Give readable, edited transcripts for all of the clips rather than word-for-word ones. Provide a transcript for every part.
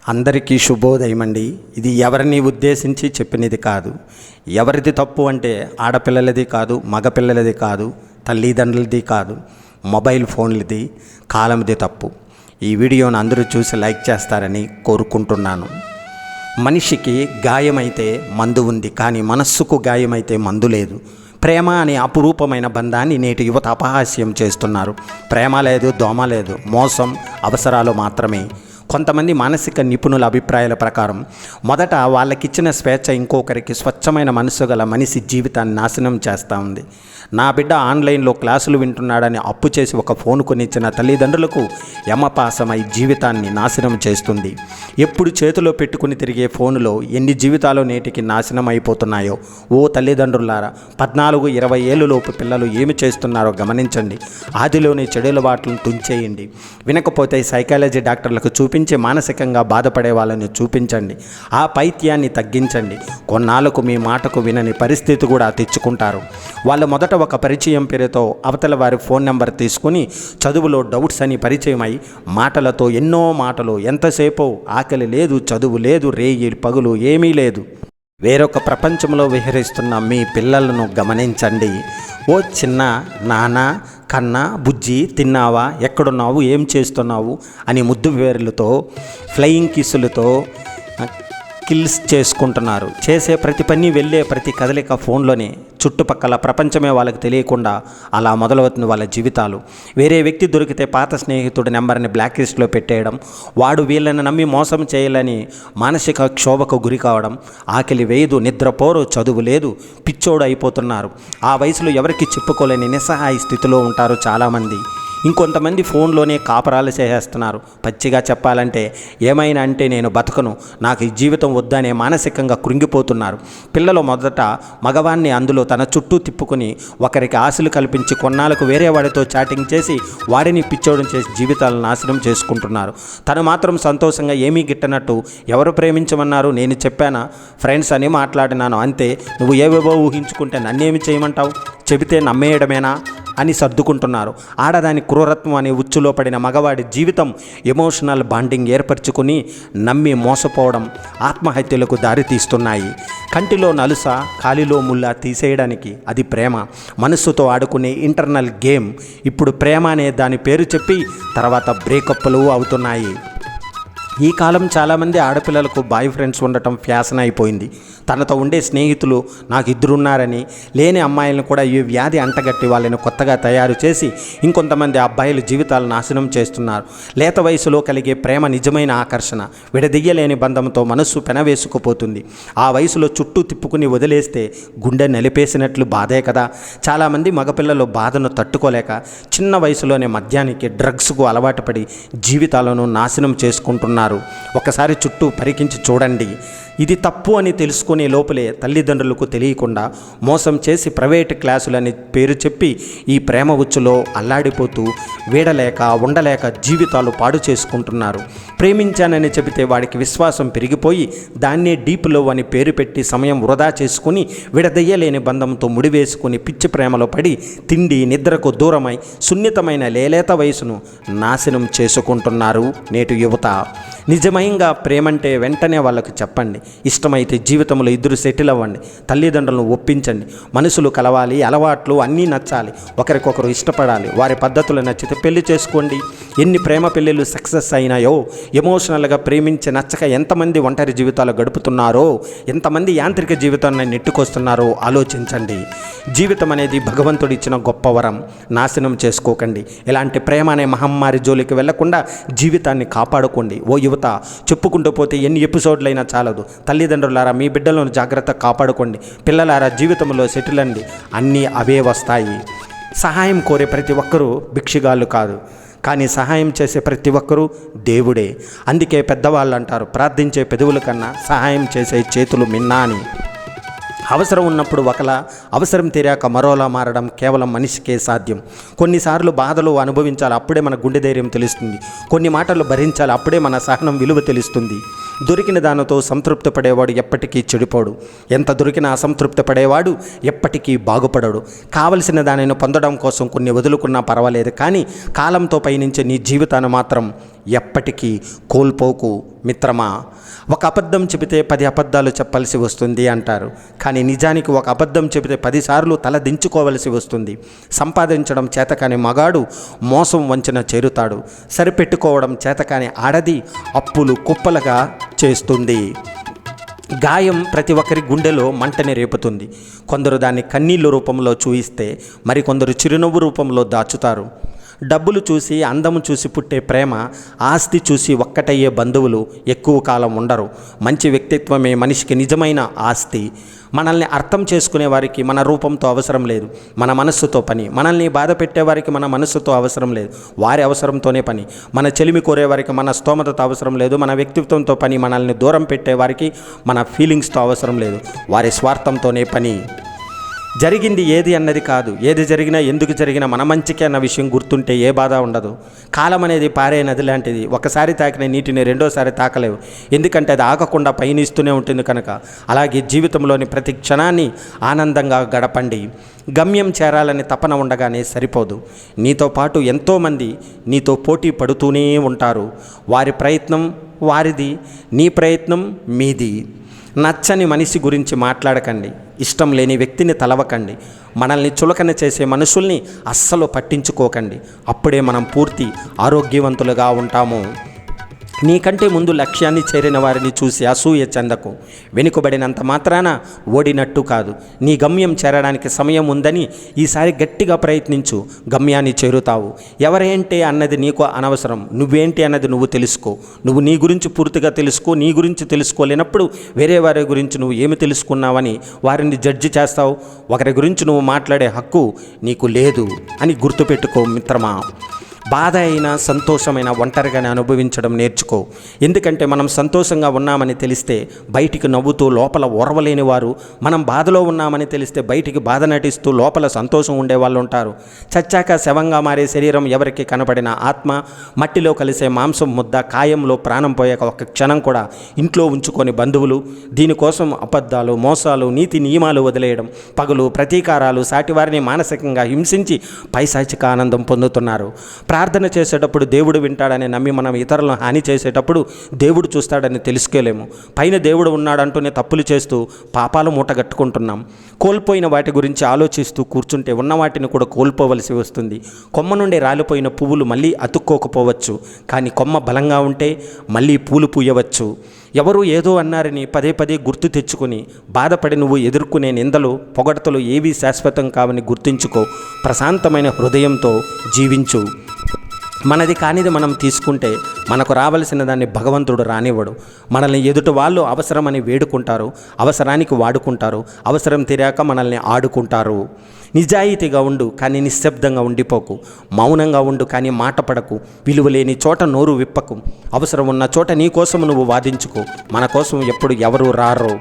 అందరికీ శుభోదయం అండి. ఇది ఎవరిని ఉద్దేశించి చెప్పినది కాదు. ఎవరిది తప్పు అంటే ఆడపిల్లలది కాదు, మగపిల్లలది కాదు, తల్లిదండ్రులది కాదు, మొబైల్ ఫోన్లది, కాలంది తప్పు. ఈ వీడియోను అందరూ చూసి లైక్ చేస్తారని కోరుకుంటున్నాను. మనిషికి గాయమైతే మందు ఉంది, కానీ మనస్సుకు గాయమైతే మందు లేదు. ప్రేమ అనే అపురూపమైన బంధాన్ని నేటి యువత అపహాస్యం చేస్తున్నారు. ప్రేమ లేదు, దోమ లేదు, మోసం, అవసరాలు మాత్రమే. కొంతమంది మానసిక నిపుణుల అభిప్రాయాల ప్రకారం మొదట వాళ్ళకిచ్చిన స్వేచ్ఛ ఇంకొకరికి స్వచ్ఛమైన మనసు గల మనిషి జీవితాన్ని నాశనం చేస్తూ ఉంది. నా బిడ్డ ఆన్లైన్లో క్లాసులు వింటున్నాడని అప్పు చేసి ఒక ఫోన్ కొనిచ్చిన తల్లిదండ్రులకు యమపాసమై జీవితాన్ని నాశనం చేస్తుంది. ఎప్పుడు చేతిలో పెట్టుకుని తిరిగే ఫోనులో ఎన్ని జీవితాలు నేటికి నాశనం అయిపోతున్నాయో ఓ తల్లిదండ్రులారా, 14-20 ఏళ్ళలోపు పిల్లలు ఏమి చేస్తున్నారో గమనించండి. ఆదిలోని చెడు అలవాట్లను తుంచేయండి. వినకపోతే సైకాలజీ డాక్టర్లకు చూపించి మానసికంగా బాధపడే వాళ్ళని చూపించండి. ఆ పైత్యాన్ని తగ్గించండి. కొన్నాళ్ళకు మీ మాటకు వినని పరిస్థితి కూడా తెచ్చుకుంటారు. వాళ్ళు మొదట ఒక పరిచయం పేరుతో అవతల వారి ఫోన్ నెంబర్ తీసుకుని చదువులో డౌట్స్ అని పరిచయం అయి మాటలతో ఎన్నో మాటలు, ఎంతసేపు ఆకలి లేదు, చదువు లేదు, రేయి పగులు ఏమీ లేదు, వేరొక ప్రపంచంలో విహరిస్తున్న మీ పిల్లలను గమనించండి. ఓ చిన్న నాన్న, కన్నా, బుజ్జి, తిన్నావా, ఎక్కడున్నావు, ఏం చేస్తున్నావు అని ముద్దు వేర్లతో, ఫ్లయింగ్ కిస్సులతో కిల్స్ చేసుకుంటున్నారు. చేసే ప్రతి పని, వెళ్ళే ప్రతి కదలిక ఫోన్లోనే. చుట్టుపక్కల ప్రపంచమే వాళ్ళకి తెలియకుండా అలా మొదలవుతుంది వాళ్ళ జీవితాలు. వేరే వ్యక్తి దొరికితే పాత స్నేహితుడి నెంబర్ని బ్లాక్ లిస్ట్లో పెట్టేయడం, వాడు వీళ్ళని నమ్మి మోసం చేయాలని మానసిక క్షోభకు గురి కావడం, ఆకలి వేయదు, నిద్రపోరు, చదువు లేదు, పిచ్చోడు అయిపోతున్నారు. ఆ వయసులో ఎవరికి చెప్పుకోలేని నిస్సహాయ స్థితిలో ఉంటారు చాలామంది. ఇంకొంతమంది ఫోన్లోనే కాపరాలు చేసేస్తున్నారు. పచ్చిగా చెప్పాలంటే ఏమైనా అంటే నేను బతకను, నాకు ఈ జీవితం వద్దనే మానసికంగా కృంగిపోతున్నారు. పిల్లలు మొదట మగవాన్ని అందులో తన చుట్టూ తిప్పుకొని ఒకరికి ఆశలు కల్పించి కొన్నాళ్ళకు వేరే వాడితో చాటింగ్ చేసి వాడిని పిచ్చోడం చేసి జీవితాలను నాశనం చేసుకుంటున్నారు. తను మాత్రం సంతోషంగా ఏమీ గిట్టనట్టు ఎవరు ప్రేమించమన్నారు, నేను చెప్పానా, ఫ్రెండ్స్ అని మాట్లాడినాను అంతే, నువ్వు ఏవేవో ఊహించుకుంటే నన్నేమి చేయమంటావు, చెబితే నమ్మేయడమేనా అని సర్దుకుంటున్నారు. ఆడదాని క్రూరత్వం అనే ఉచ్చులో పడిన మగవాడి జీవితం ఎమోషనల్ బాండింగ్ ఏర్పరచుకుని నమ్మి మోసపోవడం ఆత్మహత్యలకు దారితీస్తున్నాయి. కంటిలో నలుస, కాలిలో ముళ్ళ తీసేయడానికి అది ప్రేమ. మనస్సుతో ఆడుకునే ఇంటర్నల్ గేమ్ ఇప్పుడు ప్రేమ అనే దాని పేరు చెప్పి తర్వాత బ్రేకప్లు అవుతున్నాయి. ఈ కాలం చాలామంది ఆడపిల్లలకు బాయ్ ఫ్రెండ్స్ ఉండటం ఫ్యాషన్ అయిపోయింది. తనతో ఉండే స్నేహితులు నాకు ఇద్దరున్నారని, లేని అమ్మాయిలను కూడా ఈ వ్యాధి అంటగట్టి వాళ్ళని కొత్తగా తయారు చేసి ఇంకొంతమంది అబ్బాయిల జీవితాలు నాశనం చేస్తున్నారు. లేత వయసులో కలిగే ప్రేమ నిజమైన ఆకర్షణ. విడదీయలేని బంధంతో మనస్సు పెనవేసుకుపోతుంది. ఆ వయసులో చుట్టూ తిప్పుకుని వదిలేస్తే గుండె నలిపేసినట్లు బాధే కదా. చాలామంది మగపిల్లలు బాధను తట్టుకోలేక చిన్న వయసులోనే మద్యానికి, డ్రగ్స్కు అలవాటు పడి జీవితాలను నాశనం చేసుకుంటున్నారు. ఒకసారి చుట్టూ పరికించి చూడండి. ఇది తప్పు అని తెలుసుకునే లోపలే తల్లిదండ్రులకు తెలియకుండా మోసం చేసి ప్రైవేట్ క్లాసులని పేరు చెప్పి ఈ ప్రేమ ఉచ్చులో అల్లాడిపోతూ వీడలేక ఉండలేక జీవితాలు పాడు చేసుకుంటున్నారు. ప్రేమించానని చెబితే వాడికి విశ్వాసం పెరిగిపోయి దాన్నే డీప్ లవ్ అని పేరు పెట్టి సమయం వృధా చేసుకుని విడదయ్యలేని బంధంతో ముడివేసుకుని పిచ్చి ప్రేమలో పడి తిండి నిద్రకు దూరమై సున్నితమైన లేలేత వయసును నాశనం చేసుకుంటున్నారు నేటి యువత. నిజమైంగా ప్రేమంటే వెంటనే వాళ్ళకు చెప్పండి. ఇష్టమైతే జీవితంలో ఇద్దరు సెటిల్ అవ్వండి. తల్లిదండ్రులను ఒప్పించండి. మనసులు కలవాలి, అలవాట్లు అన్నీ నచ్చాలి, ఒకరికొకరు ఇష్టపడాలి. వారి పద్ధతులు నచ్చితే పెళ్లి చేసుకోండి. ఎన్ని ప్రేమ పెళ్ళిళ్ళు సక్సెస్ అయినాయో, ఎమోషనల్గా ప్రేమించి నచ్చక ఎంతమంది ఒంటరి జీవితాలు గడుపుతున్నారో, ఎంతమంది యాంత్రిక జీవితాన్ని నెట్టుకొస్తున్నారో ఆలోచించండి. జీవితం అనేది భగవంతుడు ఇచ్చిన గొప్ప వరం. నాశనం చేసుకోకండి. ఇలాంటి ప్రేమ అనే మహమ్మారి జోలికి వెళ్లకుండా జీవితాన్ని కాపాడుకోండి. ఓ యువత, చెప్పుకుంటూ పోతే ఎన్ని ఎపిసోడ్లైనా చాలదు. తల్లిదండ్రులారా, మీ బిడ్డలను జాగ్రత్త కాపాడుకోండి. పిల్లలారా, జీవితంలో సెటిల్ అండి. అన్నీ అవే వస్తాయి. సహాయం కోరే ప్రతి ఒక్కరూ భిక్షగాళ్ళు కాదు, కానీ సహాయం చేసే ప్రతి ఒక్కరూ దేవుడే. అందుకే పెద్దవాళ్ళు అంటారు, ప్రార్థించే పెదవుల కన్నా సహాయం చేసే చేతులు మిన్నా అని. అవసరం ఉన్నప్పుడు ఒకలా, అవసరం తీరాక మరోలా మారడం కేవలం మనిషికే సాధ్యం. కొన్నిసార్లు బాధలు అనుభవించాలి, అప్పుడే మన గుండె ధైర్యం తెలుస్తుంది. కొన్ని మాటలు భరించాలి, అప్పుడే మన సహనం విలువ తెలుస్తుంది. దొరికిన దానితో సంతృప్తి పడేవాడు ఎప్పటికీ చెడిపోడు. ఎంత దొరికినా అసంతృప్తి పడేవాడు ఎప్పటికీ బాగుపడడు. కావలసిన దానిని పొందడం కోసం కొన్ని వదులుకున్నా పర్వాలేదు, కానీ కాలంతో పయనించే నీ జీవితాన్ని మాత్రం ఎప్పటికీ కోల్పోకు మిత్రమా. ఒక అబద్ధం చెబితే 10 అబద్ధాలు చెప్పాల్సి వస్తుంది అంటారు, కానీ నిజానికి ఒక అబద్ధం చెబితే 10 సార్లు తల దించుకోవలసి వస్తుంది. సంపాదించడం చేతకాని మగాడు మోసం వంచన చేరుతాడు. సరిపెట్టుకోవడం చేతకాని ఆడది అప్పులు కుప్పలుగా చేస్తుంది. గాయం ప్రతి ఒక్కరి గుండెలో మంటని రేపుతుంది. కొందరు దాన్ని కన్నీళ్ళ రూపంలో చూయిస్తే మరికొందరు చిరునవ్వు రూపంలో దాచుతారు. డబ్బులు చూసి అందము చూసి పుట్టే ప్రేమ, ఆస్తి చూసి ఒక్కటయ్యే బంధువులు ఎక్కువ కాలం ఉండరు. మంచి వ్యక్తిత్వమే మనిషికి నిజమైన ఆస్తి. మనల్ని అర్థం చేసుకునే వారికి మన రూపంతో అవసరం లేదు, మన మనస్సుతో పని. మనల్ని బాధ పెట్టేవారికి మన మనస్సుతో అవసరం లేదు, వారి అవసరంతోనే పని. మన చెలిమి కోరేవారికి మన స్తోమతతో అవసరం లేదు, మన వ్యక్తిత్వంతో పని. మనల్ని దూరం పెట్టేవారికి మన ఫీలింగ్స్తో అవసరం లేదు, వారి స్వార్థంతోనే పని. జరిగింది ఏది అన్నది కాదు, ఏది జరిగినా ఎందుకు జరిగినా మన మంచికే అన్న విషయం గుర్తుంటే ఏ బాధ ఉండదు. కాలం అనేది పారే నది లాంటిది. ఒకసారి తాకిన నీటిని రెండోసారి తాకలేవు, ఎందుకంటే అది ఆగకుండా పయనిస్తూనే ఉంటుంది కనుక. అలాగే జీవితంలోని ప్రతి క్షణాన్ని ఆనందంగా గడపండి. గమ్యం చేరాలని తపన ఉండగానే సరిపోదు. నీతో పాటు ఎంతోమంది నీతో పోటీ పడుతూనే ఉంటారు. వారి ప్రయత్నం వారిది, నీ ప్రయత్నం మీది. నచ్చని మనిషి గురించి మాట్లాడకండి, ఇష్టం లేని వ్యక్తిని తలవకండి, మనల్ని చులకన చేసే మనుషుల్ని అస్సలు పట్టించుకోకండి. అప్పుడే మనం పూర్తి ఆరోగ్యవంతులుగా ఉంటాము. నీకంటే ముందు లక్ష్యాన్ని చేరిన వారిని చూసి అసూయ చెందకు. వెనుకబడినంత మాత్రాన ఓడినట్టు కాదు. నీ గమ్యం చేరడానికి సమయం ఉందని ఈసారి గట్టిగా ప్రయత్నించు, గమ్యాన్ని చేరుతావు. ఎవరేంటి అన్నది నీకు అనవసరం, నువ్వేంటి అన్నది నువ్వు తెలుసుకో. నువ్వు నీ గురించి పూర్తిగా తెలుసుకో. నీ గురించి తెలుసుకోలేనప్పుడు వేరే వారి గురించి నువ్వు ఏమి తెలుసుకున్నావని వారిని జడ్జి చేస్తావు. ఒకరి గురించి నువ్వు మాట్లాడే హక్కు నీకు లేదు అని గుర్తుపెట్టుకో మిత్రమా. బాధ అయినా సంతోషమైన ఒంటరిగానే అనుభవించడం నేర్చుకో. ఎందుకంటే మనం సంతోషంగా ఉన్నామని తెలిస్తే బయటికి నవ్వుతూ లోపల ఓర్వలేని వారు, మనం బాధలో ఉన్నామని తెలిస్తే బయటికి బాధ నటిస్తూ లోపల సంతోషం ఉండేవాళ్ళు ఉంటారు. చచ్చాక శవంగా మారే శరీరం ఎవరికి కనపడిన ఆత్మ, మట్టిలో కలిసే మాంసం ముద్ద, కాయంలో ప్రాణం పోయాక ఒక క్షణం కూడా ఇంట్లో ఉంచుకొని బంధువులు దీనికోసం అబద్ధాలు, మోసాలు, నీతి నియమాలు వదిలేయడం, పగలు ప్రతీకారాలు, సాటివారిని మానసికంగా హింసించి పైశాచిక ఆనందం పొందుతున్నారు. ప్రార్థన చేసేటప్పుడు దేవుడు వింటాడని నమ్మి మనం ఇతరులను హాని చేసేటప్పుడు దేవుడు చూస్తాడని తెలుసుకోలేము. పైన దేవుడు ఉన్నాడంటూనే తప్పులు చేస్తూ పాపాలు మూటగట్టుకుంటున్నాం. కోల్పోయిన వాటి గురించి ఆలోచిస్తూ కూర్చుంటే ఉన్న వాటిని కూడా కోల్పోవలసి వస్తుంది. కొమ్మ నుండి రాలిపోయిన పువ్వులు మళ్ళీ అతుక్కోకపోవచ్చు, కానీ కొమ్మ బలంగా ఉంటే మళ్ళీ పూలు పూయవచ్చు. ఎవరు ఏదో అన్నారని పదే పదే గుర్తు తెచ్చుకొని బాధపడి నువ్వు ఎదుర్కొనే నిందలు, పొగడతలు ఏవీ శాశ్వతం కావని గుర్తుంచుకో. ప్రశాంతమైన హృదయంతో జీవించు. మనది కానిది మనం తీసుకుంటే మనకు రావలసిన దాన్ని భగవంతుడు రానివ్వడు. మనల్ని ఎదుటి వాళ్ళు అవసరమని వేడుకుంటారు, అవసరానికి వాడుకుంటారు, అవసరం తీరాక మనల్ని ఆడుకుంటారు. నిజాయితీగా ఉండు, కానీ నిశ్శబ్దంగా ఉండిపోకు. మౌనంగా ఉండు, కానీ మాట పడకు. విలువలేని చోట నోరు విప్పకు. అవసరం ఉన్న చోట నీ కోసం నువ్వు వాదించుకో. మన కోసం ఎప్పుడు ఎవరు రారో.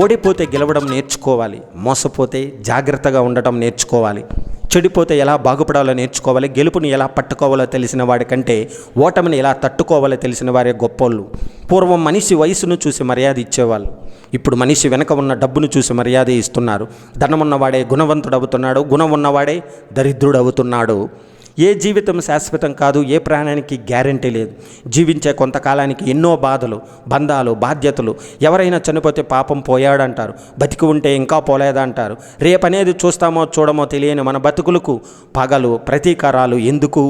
ఓడిపోతే గెలవడం నేర్చుకోవాలి, మోసపోతే జాగ్రత్తగా ఉండటం నేర్చుకోవాలి. చెడిపోతే ఎలా బాగుపడాలో నేర్చుకోవాలి. గెలుపుని ఎలా పట్టుకోవాలో తెలిసిన వాడి కంటే ఓటమిని ఎలా తట్టుకోవాలో తెలిసిన వారే గొప్పోళ్ళు. పూర్వం మనిషి వయసును చూసి మర్యాద ఇచ్చేవాళ్ళు, ఇప్పుడు మనిషి వెనక ఉన్న డబ్బును చూసి మర్యాద ఇస్తున్నారు. ధనం ఉన్నవాడే గుణవంతుడు అవుతున్నాడు, గుణం ఉన్నవాడే దరిద్రుడు అవుతున్నాడు. ఏ జీవితం శాశ్వతం కాదు, ఏ ప్రాణానికి గ్యారెంటీ లేదు. జీవించే కొంతకాలానికి ఎన్నో బాధలు, బంధాలు, బాధ్యతలు. ఎవరైనా చనిపోతే పాపం పోయాడంటారు, బతికి ఉంటే ఇంకా పోలేదంటారు. రేపనేది చూస్తామో చూడమో తెలియని మన బతుకులకు పగలు, ప్రతీకారాలు ఎందుకు?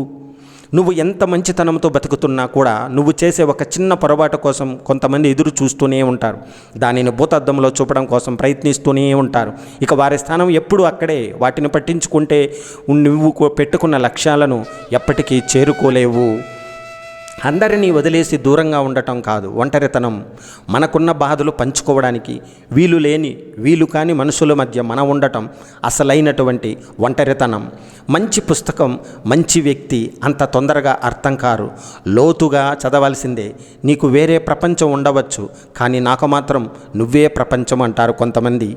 నువ్వు ఎంత మంచితనంతో బతుకుతున్నా కూడా నువ్వు చేసే ఒక చిన్న పొరపాటు కోసం కొంతమంది ఎదురు చూస్తూనే ఉంటారు. దానిని భూతద్దంలో చూపడం కోసం ప్రయత్నిస్తూనే ఉంటారు. ఇక వారి స్థానం ఎప్పుడు అక్కడే. వాటిని పట్టించుకుంటే నువ్వు పెట్టుకున్న లక్ష్యాలను ఎప్పటికీ చేరుకోలేవు. అందరినీ వదిలేసి దూరంగా ఉండటం కాదు ఒంటరితనం. మనకున్న బాధలు పంచుకోవడానికి వీలు కాని మనుషుల మధ్య మనం ఉండటం అసలైనటువంటి ఒంటరితనం. మంచి పుస్తకం, మంచి వ్యక్తి అంత తొందరగా అర్థం కారు, లోతుగా చదవాల్సిందే. నీకు వేరే ప్రపంచం ఉండవచ్చు, కానీ నాకు మాత్రం నువ్వే ప్రపంచం అంటారు కొంతమంది.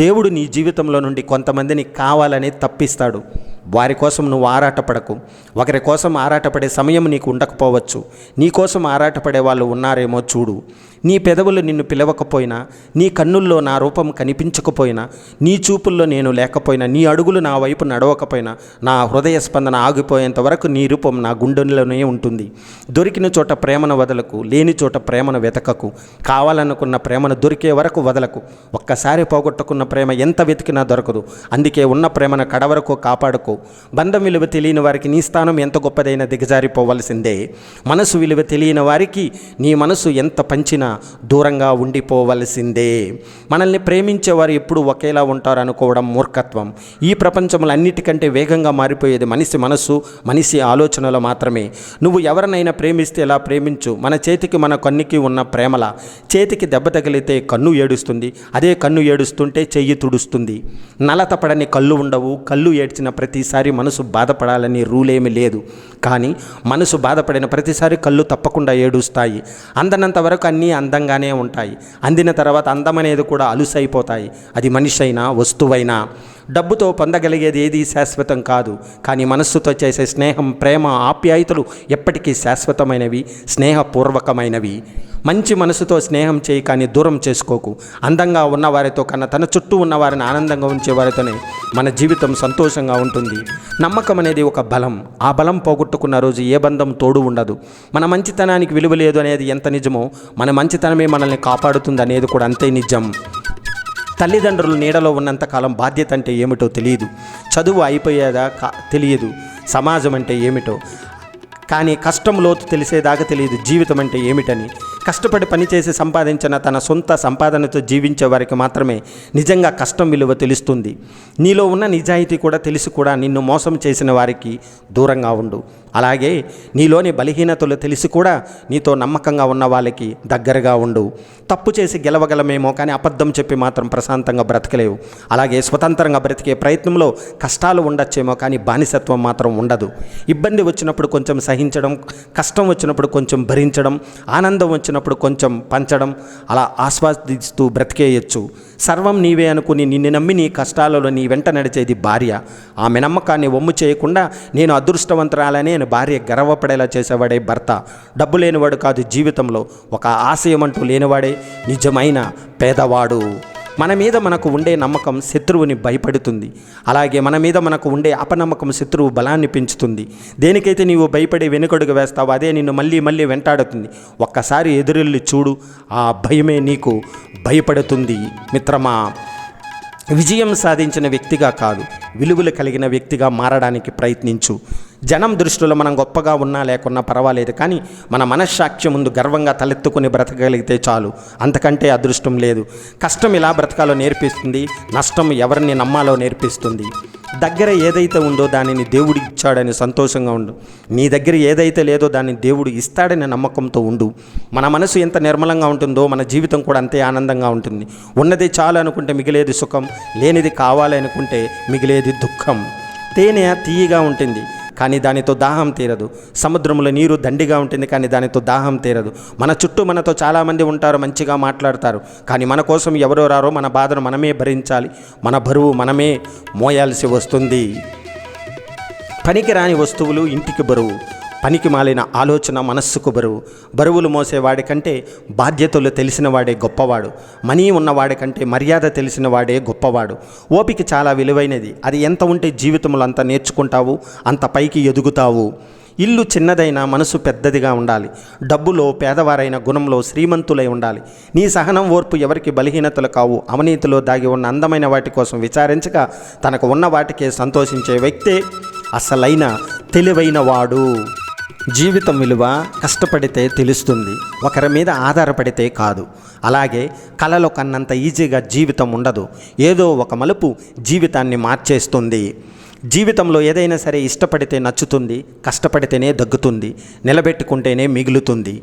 దేవుడు నీ జీవితంలో నుండి కొంతమందిని కావాలని తప్పిస్తాడు. వారి కోసం నువ్వు ఆరాటపడకు. ఒకరి కోసం ఆరాటపడే సమయం నీకు ఉండకపోవచ్చు. నీ కోసం ఆరాటపడే వాళ్ళు ఉన్నారేమో చూడు. నీ పెదవులు నిన్ను పిలవకపోయినా, నీ కన్నుల్లో నా రూపం కనిపించకపోయినా, నీ చూపుల్లో నేను లేకపోయినా, నీ అడుగులు నా వైపు నడవకపోయినా, నా హృదయ స్పందన ఆగిపోయేంత వరకు నీ రూపం నా గుండెల్లోనే ఉంటుంది. దొరికిన చోట ప్రేమను వదలకు, లేని చోట ప్రేమను వెతకకు. కావాలనుకున్న ప్రేమను దొరికే వరకు వదలకు. ఒక్కసారి పోగొట్టుకున్న ప్రేమ ఎంత వెతికినా దొరకదు. అందుకే ఉన్న ప్రేమను కడవరకు కాపాడుకో. బంధం విలువ తెలియని వారికి నీ స్థానం ఎంత గొప్పదైనా దిగజారిపోవలసిందే. మనసు విలువ తెలియని వారికి నీ మనసు ఎంత పంచినా దూరంగా ఉండిపోవలసిందే. మనల్ని ప్రేమించేవారు ఎప్పుడు ఒకేలా ఉంటారు అనుకోవడం మూర్ఖత్వం. ఈ ప్రపంచంలో అన్నిటికంటే వేగంగా మారిపోయేది మనిషి మనస్సు, మనిషి ఆలోచనలు మాత్రమే. నువ్వు ఎవరినైనా ప్రేమిస్తే ఎలా ప్రేమించు. మన చేతికి మన కన్నుకి ఉన్న ప్రేమలా. చేతికి దెబ్బ తగిలితే కన్ను ఏడుస్తుంది, అదే కన్ను ఏడుస్తుంటే చెయ్యి తుడుస్తుంది. నలతపడని కళ్ళు ఉండవు. కళ్ళు ఏడ్చిన ప్రతిసారి మనసు బాధపడాలని రూలేమీ లేదు. కానీ మనసు బాధపడిన ప్రతిసారి కళ్ళు తప్పకుండా ఏడుస్తాయి. అందనంత వరకు అన్నీ అందంగానే ఉంటాయి. అందిన తర్వాత అందం అనేది కూడా అలుసైపోతాయి. అది మనిషి అయినా వస్తువైనా. డబ్బుతో పొందగలిగేది ఏది శాశ్వతం కాదు. కానీ మనస్సుతో చేసే స్నేహం, ప్రేమ, ఆప్యాయతలు ఎప్పటికీ శాశ్వతమైనవి, స్నేహపూర్వకమైనవి. మంచి మనసుతో స్నేహం చేయి, కానీ దూరం చేసుకోకు. అందంగా ఉన్నవారితో కన్నా తన చుట్టూ ఉన్నవారిని ఆనందంగా ఉంచే వారితోనే మన జీవితం సంతోషంగా ఉంటుంది. నమ్మకం అనేది ఒక బలం. ఆ బలం పోగొట్టుకున్న రోజు ఏ బంధం తోడు ఉండదు. మన మంచితనానికి విలువ లేదు అనేది ఎంత నిజమో, మన మంచితనమే మనల్ని కాపాడుతుంది అనేది కూడా అంతే నిజం. తల్లిదండ్రులు నీడలో ఉన్నంతకాలం బాధ్యత అంటే ఏమిటో తెలియదు. చదువు అయిపోయేదా తెలియదు. సమాజం అంటే ఏమిటో కానీ కష్టం లోతు తెలిసేదాకా తెలియదు జీవితం అంటే ఏమిటని. కష్టపడి పనిచేసి సంపాదించిన తన సొంత సంపాదనతో జీవించే వారికి మాత్రమే నిజంగా కష్టం విలువ తెలుస్తుంది. నీలో ఉన్న నిజాయితీ కూడా తెలిసి కూడా నిన్ను మోసం చేసిన వారికి దూరంగా ఉండు. అలాగే నీలోని బలహీనతలు తెలిసి కూడా నీతో నమ్మకంగా ఉన్న వాళ్ళకి దగ్గరగా ఉండు. తప్పు చేసి గెలవగలమేమో, కానీ అబద్ధం చెప్పి మాత్రం ప్రశాంతంగా బ్రతకలేవు. అలాగే స్వతంత్రంగా బ్రతికే ప్రయత్నంలో కష్టాలు ఉండొచ్చేమో, కానీ బానిసత్వం మాత్రం ఉండదు. ఇబ్బంది వచ్చినప్పుడు కొంచెం సహించడం, కష్టం వచ్చినప్పుడు కొంచెం భరించడం, ఆనందం వచ్చినప్పుడు కొంచెం పంచడం, అలా ఆస్వాదిస్తూ బ్రతికేయచ్చు. సర్వం నీవే అనుకుని నిన్ను నమ్మి నీ కష్టాలలో నీ వెంట నడిచేది భార్య. ఆమె నమ్మకాన్ని వమ్ము చేయకుండా నేను అదృష్టవంతురాలనే భార్య గర్వపడేలా చేసేవాడే భర్త. డబ్బు లేనివాడు కాదు జీవితంలో. ఒక ఆశయం అంటూ లేనివాడే నిజమైన పేదవాడు. మన మీద మనకు ఉండే నమ్మకం శత్రువుని భయపడుతుంది. అలాగే మన మీద మనకు ఉండే అపనమ్మకం శత్రువు బలాన్ని పెంచుతుంది. దేనికైతే నీవు భయపడి వెనుకడుగు వేస్తావో అదే నిన్ను మళ్ళీ మళ్ళీ వెంటాడుతుంది. ఒక్కసారి ఎదురెళ్ళి చూడు, ఆ భయమే నీకు భయపడుతుంది. మిత్రమా, విజయం సాధించిన వ్యక్తిగా కాదు, విలువలు కలిగిన వ్యక్తిగా మారడానికి ప్రయత్నించు. జనం దృష్టిలో మనం గొప్పగా ఉన్నా లేకున్నా పర్వాలేదు, కానీ మన మనశ్శాక్షి ముందు గర్వంగా తలెత్తుకుని బ్రతకగలిగితే చాలు. అంతకంటే అదృష్టం లేదు. కష్టం ఎలా బ్రతకాలో నేర్పిస్తుంది, నష్టం ఎవరిని నమ్మాలో నేర్పిస్తుంది. దగ్గర ఏదైతే ఉందో దానిని దేవుడు ఇచ్చాడని సంతోషంగా ఉండు. నీ దగ్గర ఏదైతే లేదో దాన్ని దేవుడు ఇస్తాడని నమ్మకంతో ఉండు. మన మనసు ఎంత నిర్మలంగా ఉంటుందో మన జీవితం కూడా అంతే ఆనందంగా ఉంటుంది. ఉన్నది చాలు అనుకుంటే మిగిలేది సుఖం, లేనిది కావాలి అనుకుంటే మిగిలేది దుఃఖం. తేనె తీయగా ఉంటుంది కానీ దానితో దాహం తీరదు. సముద్రంలో నీరు దండిగా ఉంటుంది కానీ దానితో దాహం తీరదు. మన చుట్టూ మనతో చాలామంది ఉంటారు, మంచిగా మాట్లాడతారు, కానీ మన కోసం ఎవరో రారో మన బాధను మనమే భరించాలి. మన బరువు మనమే మోయాల్సి వస్తుంది. పనికిరాని వస్తువులు ఇంటికి బరువు, పనికి మాలిన ఆలోచన మనస్సుకు బరువు. బరువులు మోసేవాడి కంటే బాధ్యతలు తెలిసిన వాడే గొప్పవాడు. మనీ ఉన్నవాడి కంటే మర్యాద తెలిసిన వాడే గొప్పవాడు. ఓపిక చాలా విలువైనది. అది ఎంత ఉంటే జీవితంలో అంత నేర్చుకుంటావు, అంత పైకి ఎదుగుతావు. ఇల్లు చిన్నదైనా మనసు పెద్దదిగా ఉండాలి. డబ్బులో పేదవారైన గుణంలో శ్రీమంతులై ఉండాలి. నీ సహనం, ఓర్పు ఎవరికి బలహీనతలు కావు. అవినీతిలో దాగి ఉన్న అందమైన వాటి కోసం విచారించక తనకు ఉన్న వాటికే సంతోషించే వ్యక్తే అసలైన తెలివైన వాడు. జీవితం విలువ కష్టపడితే తెలుస్తుంది, ఒకరి మీద ఆధారపడితే కాదు. అలాగే కలలో కన్నంత ఈజీగా జీవితం ఉండదు. ఏదో ఒక మలుపు జీవితాన్ని మార్చేస్తుంది. జీవితంలో ఏదైనా సరే ఇష్టపడితే నచ్చుతుంది, కష్టపడితేనే దగ్గుతుంది, నిలబెట్టుకుంటేనే మిగులుతుంది.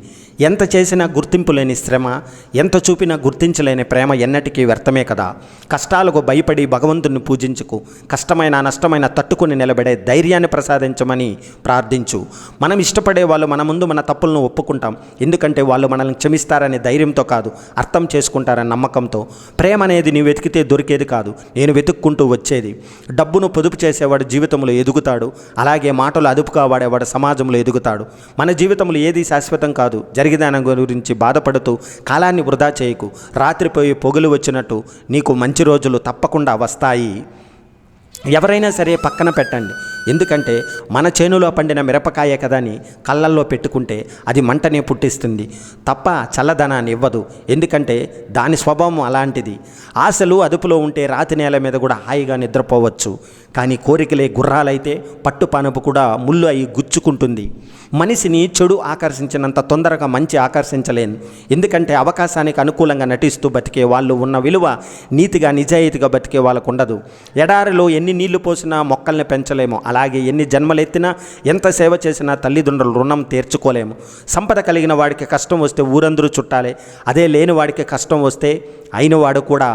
ఎంత చేసినా గుర్తింపు లేని శ్రమ, ఎంత చూపినా గుర్తించలేని ప్రేమ ఎన్నటికీ వ్యర్థమే కదా. కష్టాలకు భయపడి భగవంతుని పూజించుకు. కష్టమైన నష్టమైన తట్టుకుని నిలబడే ధైర్యాన్ని ప్రసాదించమని ప్రార్థించు. మనం ఇష్టపడే వాళ్ళు మన ముందు మన తప్పులను ఒప్పుకుంటాం, ఎందుకంటే వాళ్ళు మనల్ని క్షమిస్తారనే ధైర్యంతో కాదు, అర్థం చేసుకుంటారని నమ్మకంతో. ప్రేమ అనేది నీవు వెతికితే దొరికేది కాదు, నేను వెతుక్కుంటూ వచ్చేది. డబ్బును పొదుపు చేసే చేసేవాడు జీవితంలో ఎదుగుతాడు, అలాగే మాటలు అదుపుగా వాడేవాడు సమాజంలో ఎదుగుతాడు. మన జీవితంలో ఏది శాశ్వతం కాదు. జరిగిన గురించి బాధపడుతూ కాలాన్ని వృధా చేయకు. రాత్రిపోయి పొగులు వచ్చినట్టు నీకు మంచి రోజులు తప్పకుండా వస్తాయి. ఎవరైనా సరే పక్కన పెట్టండి. ఎందుకంటే మన చేనులో పండిన మిరపకాయ కదా అని కళ్ళల్లో పెట్టుకుంటే అది మంటనే పుట్టిస్తుంది తప్ప చల్లదనాన్ని ఇవ్వదు. ఎందుకంటే దాని స్వభావం అలాంటిది. ఆశలు అదుపులో ఉంటే రాతి నేల మీద కూడా హాయిగా నిద్రపోవచ్చు. కానీ కోరికలే గుర్రాలైతే పట్టుపానుపు కూడా ముళ్ళు అయి గుచ్చుకుంటుంది. మనిషిని చెడు ఆకర్షించినంత తొందరగా మంచి ఆకర్షించలేను. ఎందుకంటే అవకాశానికి అనుకూలంగా నటిస్తూ బతికే వాళ్ళు ఉన్న విలువ నీతిగా నిజాయితీగా బతికే వాళ్ళకు ఉండదు. ఎడారిలో ఎన్ని నీళ్లు పోసినా మొక్కల్ని పెంచలేము. అలాగే ఎన్ని జన్మలెత్తినా ఎంత సేవ చేసినా తల్లిదండ్రుల రుణం తీర్చుకోలేము. సంపద కలిగిన వాడికి కష్టం వస్తే ఊరందరూ చుట్టాలే. అదే లేని వాడికి కష్టం వస్తే అయినవాడు కూడా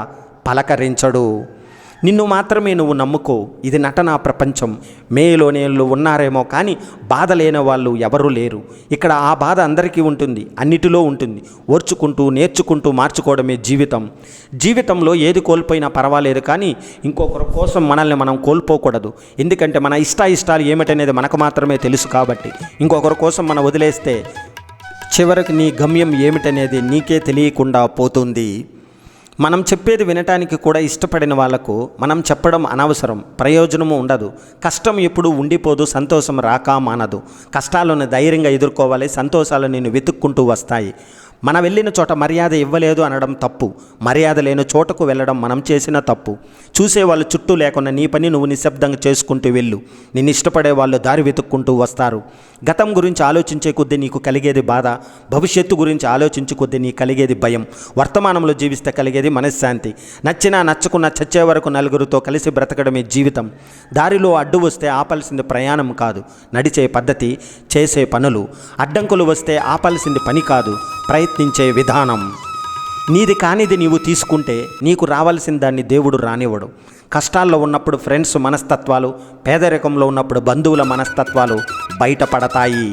పలకరించడు. నిన్ను మాత్రమే నువ్వు నమ్ముకో. ఇది నటనా ప్రపంచం. మేలోనేళ్ళు ఉన్నారేమో కానీ బాధ లేని వాళ్ళు ఎవరూ లేరు. ఇక్కడ ఆ బాధ అందరికీ ఉంటుంది, అన్నిటిలో ఉంటుంది. ఓర్చుకుంటూ నేర్చుకుంటూ మార్చుకోవడమే జీవితం. జీవితంలో ఏది కోల్పోయినా పర్వాలేదు, కానీ ఇంకొకరి కోసం మనల్ని మనం కోల్పోకూడదు. ఎందుకంటే మన ఇష్టాలు ఏమిటనేది మనకు మాత్రమే తెలుసు. కాబట్టి ఇంకొకరి కోసం మనం వదిలేస్తే చివరికి నీ గమ్యం ఏమిటనేది నీకే తెలియకుండా పోతుంది. మనం చెప్పేది వినటానికి కూడా ఇష్టపడిన వాళ్లకు మనం చెప్పడం అనవసరం, ప్రయోజనము ఉండదు. కష్టం ఎప్పుడు ఉండిపోదు, సంతోషం రాక మానదు. కష్టాలను ధైర్యంగా ఎదుర్కోవాలి, సంతోషాలు నిన్ను వెతుక్కుంటూ వస్తాయి. మనం వెళ్ళిన చోట మర్యాద ఇవ్వలేదు అనడం తప్పు. మర్యాద లేని చోటకు వెళ్ళడం మనం చేసిన తప్పు. చూసేవాళ్ళు చుట్టూ లేకుండా నీ పని నువ్వు నిశ్శబ్దంగా చేసుకుంటూ వెళ్ళు. నిన్ను ఇష్టపడే వాళ్ళు దారి వెతుక్కుంటూ వస్తారు. గతం గురించి ఆలోచించే కొద్దీ నీకు కలిగేది బాధ, భవిష్యత్తు గురించి ఆలోచించే కొద్దీ నీకు కలిగేది భయం. వర్తమానంలో జీవిస్తే కలిగేది మనశ్శాంతి. నచ్చినా నచ్చకున్నా చచ్చే వరకు నలుగురితో కలిసి బ్రతకడమే జీవితం. దారిలో అడ్డు వస్తే ఆపాల్సింది ప్రయాణం కాదు, నడిచే పద్ధతి, చేసే పనులు. అడ్డంకులు వస్తే ఆపాల్సింది పని కాదు, ప్రయత్నించే విధానం. నీది కానిది నీవు తీసుకుంటే నీకు రావాల్సిన దాన్ని దేవుడు రానివ్వడు. కష్టాల్లో ఉన్నప్పుడు ఫ్రెండ్స్ మనస్తత్వాలు, పేదరికంలో ఉన్నప్పుడు బంధువుల మనస్తత్వాలు బయటపడతాయి.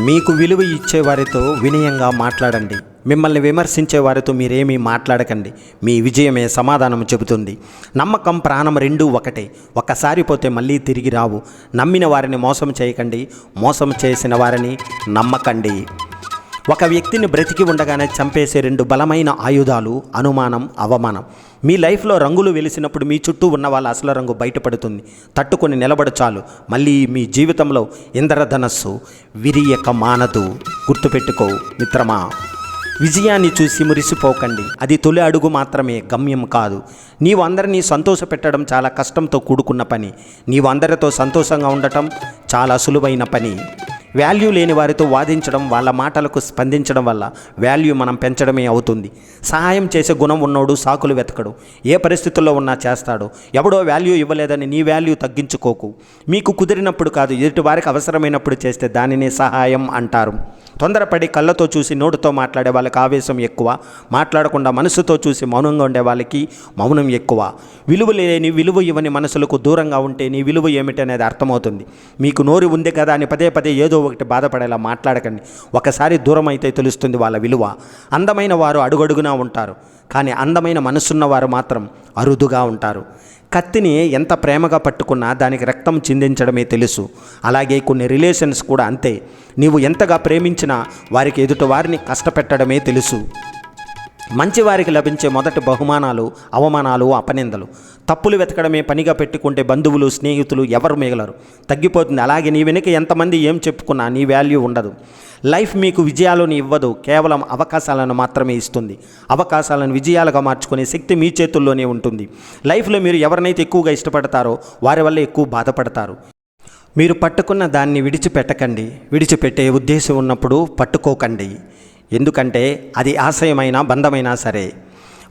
మీకు విలువ ఇచ్చేవారితో వినయంగా మాట్లాడండి. మిమ్మల్ని విమర్శించే వారితో మీరేమీ మాట్లాడకండి. మీ విజయమే సమాధానం చెబుతుంది. నమ్మకం, ప్రాణం రెండూ ఒకటే. ఒక్కసారి పోతే మళ్ళీ తిరిగి రావు. నమ్మిన వారిని మోసం చేయకండి, మోసం చేసిన వారిని నమ్మకండి. ఒక వ్యక్తిని బ్రతికి ఉండగానే చంపేసే రెండు బలమైన ఆయుధాలు అనుమానం, అవమానం. మీ లైఫ్లో రంగులు వెలిసినప్పుడు మీ చుట్టూ ఉన్న వాళ్ళ అసలు రంగు బయటపడుతుంది. తట్టుకొని నిలబడు చాలు. మళ్ళీ మీ జీవితంలో ఇంద్రధనస్సు విరియక మానదు. గుర్తుపెట్టుకో మిత్రమా. విజయాన్ని చూసి మురిసిపోకండి. అది తొలి అడుగు మాత్రమే, గమ్యం కాదు. నీవు అందరినీ సంతోషపెట్టడం చాలా కష్టంతో కూడుకున్న పని. నీవు అందరితో సంతోషంగా ఉండటం చాలా సులువైన పని. వాల్యూ లేని వారితో వాదించడం, వాళ్ళ మాటలకు స్పందించడం వల్ల వాల్యూ మనం పెంచడమే అవుతుంది. సహాయం చేసే గుణం ఉన్నోడు సాకులు వెతకడు. ఏ పరిస్థితుల్లో ఉన్నా చేస్తాడు. ఎవడో వాల్యూ ఇవ్వలేదని నీ వాల్యూ తగ్గించుకోకు. మీకు కుదిరినప్పుడు కాదు, ఎదుటి వారికి అవసరమైనప్పుడు చేస్తే దానినే సహాయం అంటారు. తొందరపడి కళ్ళతో చూసి నోటితో మాట్లాడే వాళ్ళకి ఆవేశం ఎక్కువ. మాట్లాడకుండా మనసుతో చూసి మౌనంగా ఉండే వాళ్ళకి మౌనం ఎక్కువ. విలువ లేని, విలువ ఇవ్వని మనసులకు దూరంగా ఉంటే నీ విలువ ఏమిటి అనేది అర్థమవుతుంది. మీకు నోరు ఉంది కదా అని పదే పదే ఏదో ఒకటి బాధపడేలా మాట్లాడకండి. ఒకసారి దూరం అయితే తెలుస్తుంది వాళ్ళ విలువ. అందమైన వారు అడుగడుగునా ఉంటారు, కానీ అందమైన మనసున్న వారు మాత్రం అరుదుగా ఉంటారు. కత్తిని ఎంత ప్రేమగా పట్టుకున్నా దానికి రక్తం చిందించడమే తెలుసు. అలాగే కొన్ని రిలేషన్స్ కూడా అంతే. నీవు ఎంతగా ప్రేమించినా వారికి ఎదుటి వారిని కష్టపెట్టడమే తెలుసు. మంచివారికి లభించే మొదటి బహుమానాలు అవమానాలు, అపనిందలు. తప్పులు వెతకడమే పనిగా పెట్టుకుంటే బంధువులు, స్నేహితులు ఎవరు మిగలరు, తగ్గిపోతుంది. అలాగే నీ వెనుక ఎంతమంది ఏం చెప్పుకున్నా నీ వాల్యూ ఉండదు. లైఫ్ మీకు విజయాలను ఇవ్వదు, కేవలం అవకాశాలను మాత్రమే ఇస్తుంది. అవకాశాలను విజయాలుగా మార్చుకునే శక్తి మీ చేతుల్లోనే ఉంటుంది. లైఫ్లో మీరు ఎవరినైతే ఎక్కువగా ఇష్టపడతారో వారి వల్ల ఎక్కువ బాధపడతారు. మీరు పట్టుకున్న దాన్ని విడిచిపెట్టకండి. విడిచిపెట్టే ఉద్దేశం ఉన్నప్పుడు పట్టుకోకండి. ఎందుకంటే అది ఆశయమైన బంధమైనా సరే.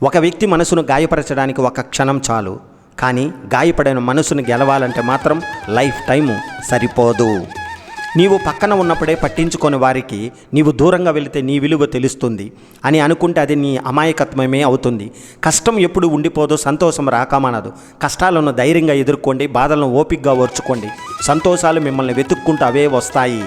ఒక వ్యక్తి మనసును గాయపరచడానికి ఒక క్షణం చాలు, కానీ గాయపడిన మనసును గెలవాలంటే మాత్రం లైఫ్ టైము సరిపోదు. నీవు పక్కన ఉన్నప్పుడే పట్టించుకొని వారికి నీవు దూరంగా వెళితే నీ విలువ తెలుస్తుంది అని అనుకుంటే అది నీ అమాయకత్వమే అవుతుంది. కష్టం ఎప్పుడు ఉండిపోదు, సంతోషం రాకమానదు. కష్టాలను ధైర్యంగా ఎదుర్కోండి, బాధలను ఓపికగా ఓర్చుకోండి. సంతోషాలు మిమ్మల్ని వెతుక్కుంటూ అవే వస్తాయి.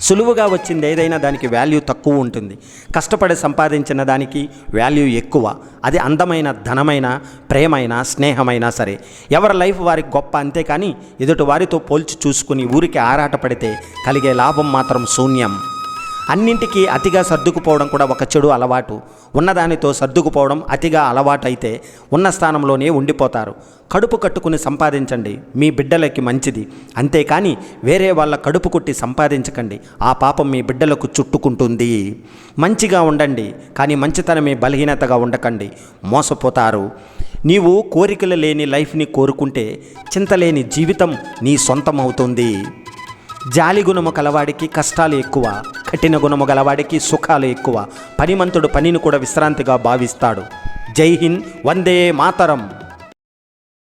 సులువుగా వచ్చింది ఏదైనా దానికి వాల్యూ తక్కువ ఉంటుంది, కష్టపడి సంపాదించిన దానికి వాల్యూ ఎక్కువ. అది అందమైన, ధనమైన, ప్రేమైన, స్నేహమైనా సరే ఎవరి లైఫ్ వారికి గొప్ప. అంతేకాని ఎదుటి వారితో పోల్చి చూసుకుని ఊరికి ఆరాటపడితే కలిగే లాభం మాత్రం శూన్యం. అన్నింటికీ అతిగా సర్దుకుపోవడం కూడా ఒక చెడు అలవాటు. ఉన్నదానితో సర్దుకుపోవడం అతిగా అలవాటైతే ఉన్న స్థానంలోనే ఉండిపోతారు. కడుపు కట్టుకుని సంపాదించండి, మీ బిడ్డలకి మంచిది. అంతేకాని వేరే వాళ్ళ కడుపు కొట్టి సంపాదించకండి, ఆ పాపం మీ బిడ్డలకు చుట్టుకుంటుంది. మంచిగా ఉండండి, కానీ మంచితనమే బలహీనతగా ఉండకండి, మోసపోతారు. నీవు కోరికలు లేని లైఫ్ని కోరుకుంటే చింతలేని జీవితం నీ సొంతం అవుతుంది. జాలి గుణము కలవాడికి కష్టాలు ఎక్కువ, కఠిన గుణము గలవాడికి సుఖాలు ఎక్కువ. పనిమంతుడు పనిని కూడా విశ్రాంతిగా భావిస్తాడు. జై హింద్, వందే మాతరం.